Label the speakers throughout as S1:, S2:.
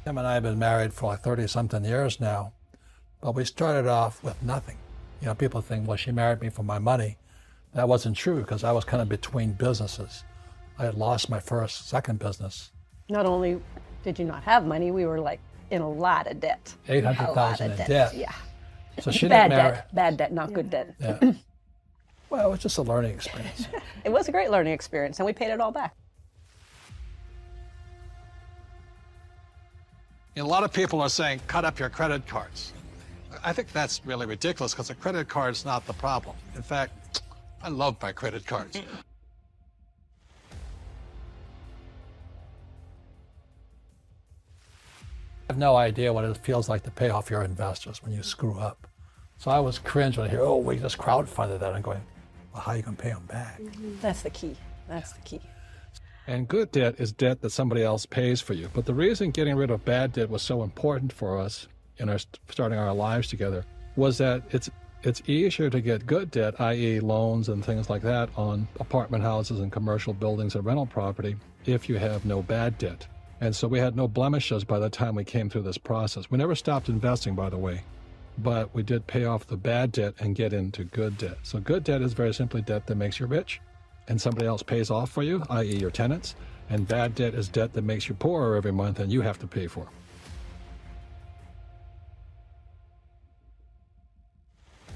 S1: Kim and I have been married for like 30-something years now, but we started off with nothing. You know, people think, well, she married me for my money. That wasn't true because I was kind of between businesses. I had lost my second business.
S2: Not only did you not have money, we were like in a lot of debt.
S1: $800,000 in debt.
S2: Yeah.
S1: So she didn't marry.
S2: Bad debt, not good debt.
S1: Yeah. Well, it was just a learning experience.
S2: It was a great learning experience, and we paid it all back.
S3: A lot of people are saying, cut up your credit cards. I think that's really ridiculous because a credit card is not the problem. In fact, I love my credit cards. I
S1: have no idea what it feels like to pay off your investors when you screw up. So I was cringe when I hear, oh, we just crowdfunded that. I'm going, well, how are you going to pay them back?
S2: That's the key. That's the key.
S3: And good debt is debt that somebody else pays for you. But the reason getting rid of bad debt was so important for us in our starting our lives together was that it's easier to get good debt, i.e. loans and things like that on apartment houses and commercial buildings and rental property if you have no bad debt. And so we had no blemishes by the time we came through this process. We never stopped investing, by the way, but we did pay off the bad debt and get into good debt. So good debt is very simply debt that makes you rich and somebody else pays off for you, i.e. your tenants. And bad debt is debt that makes you poorer every month and you have to pay for.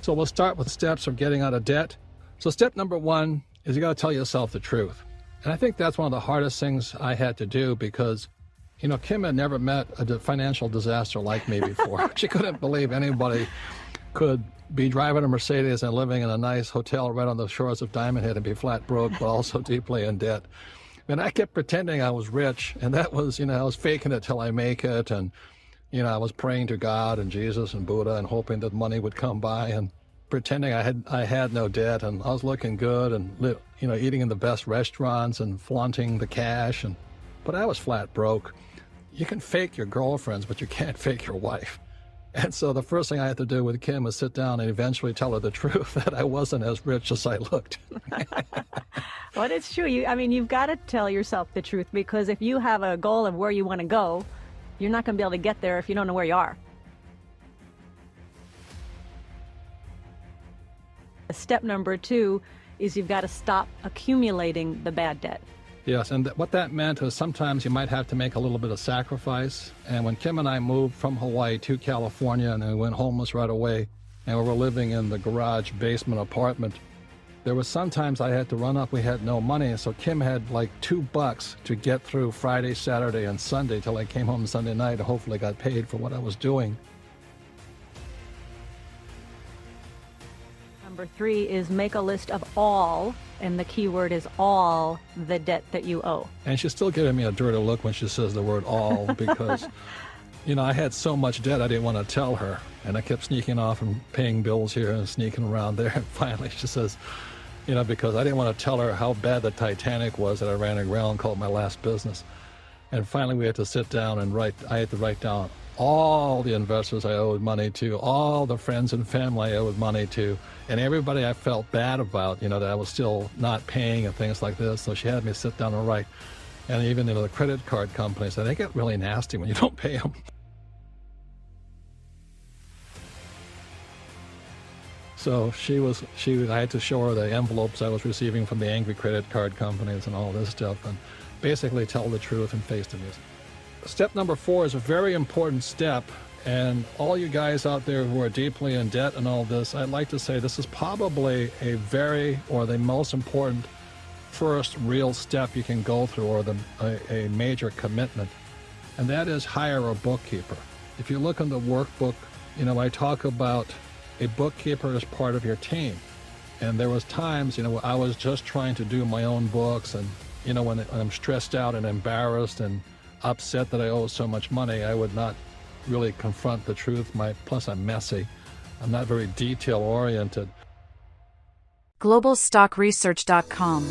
S3: So we'll start with steps of getting out of debt. So step number one is you got to tell yourself the truth. And I think that's one of the hardest things I had to do because, you know, Kim had never met a financial disaster like me before. She couldn't believe anybody could be driving a Mercedes and living in a nice hotel right on the shores of Diamond Head and be flat broke, but also deeply in debt. And I kept pretending I was rich, and that was, you know, I was faking it till I make it. And, you know, I was praying to God and Jesus and Buddha and hoping that money would come by and pretending I had no debt, and I was looking good and, you know, eating in the best restaurants and flaunting the cash. But I was flat broke. You can fake your girlfriends, but you can't fake your wife. And so the first thing I had to do with Kim was sit down and eventually tell her the truth that I wasn't as rich as I looked.
S4: Well, it's true. I mean, you've got to tell yourself the truth, because if you have a goal of where you want to go, you're not going to be able to get there if you don't know where you are. Step number two is you've got to stop accumulating the bad debt.
S3: Yes, and what that meant is sometimes you might have to make a little bit of sacrifice. And when Kim and I moved from Hawaii to California and we went homeless right away, and we were living in the garage basement apartment, there was sometimes I had to run up, we had no money, so Kim had like $2 to get through Friday, Saturday, and Sunday till I came home Sunday night and hopefully got paid for what I was doing.
S4: Number three is make a list of all, and the key word is all, the debt that you owe.
S3: And she's still giving me a dirty look when she says the word all because, you know, I had so much debt I didn't want to tell her. And I kept sneaking off and paying bills here and sneaking around there. And finally she says, you know, because I didn't want to tell her how bad the Titanic was that I ran aground and called my last business. And finally we had to sit down and I had to write down all the investors I owed money to, all the friends and family I owed money to, and everybody I felt bad about, you know, that I was still not paying and things like this. So she had me sit down and write. And even, you know, the credit card companies, they get really nasty when you don't pay them. So I had to show her the envelopes I was receiving from the angry credit card companies and all this stuff, and basically tell the truth and face the music. Step number four is a very important step, and all you guys out there who are deeply in debt and all this, I'd like to say this is probably the most important first real step you can go through, or a major commitment, and that is hire a bookkeeper. If you look in the workbook, you know, I talk about a bookkeeper as part of your team. And there was times, you know, I was just trying to do my own books, and, you know, when I'm stressed out and embarrassed and upset that I owe so much money, I would not really confront the truth. Plus I'm messy. I'm not very detail oriented.
S5: GlobalStockResearch.com.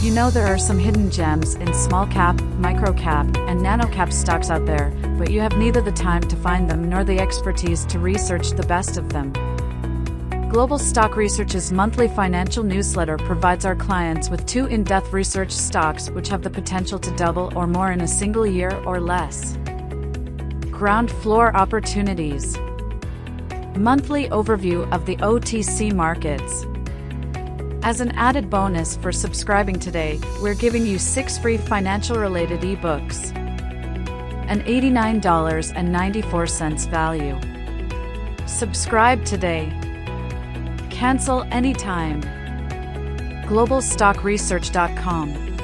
S5: You know, there are some hidden gems in small cap, micro cap, and nano cap stocks out there, but you have neither the time to find them nor the expertise to research the best of them. Global Stock Research's monthly financial newsletter provides our clients with 2 in-depth research stocks which have the potential to double or more in a single year or less. ground floor opportunities. Monthly overview of the OTC markets. As an added bonus for subscribing today, we're giving you 6 free financial-related ebooks. An $89.94 value. Subscribe today. Cancel anytime. GlobalStockResearch.com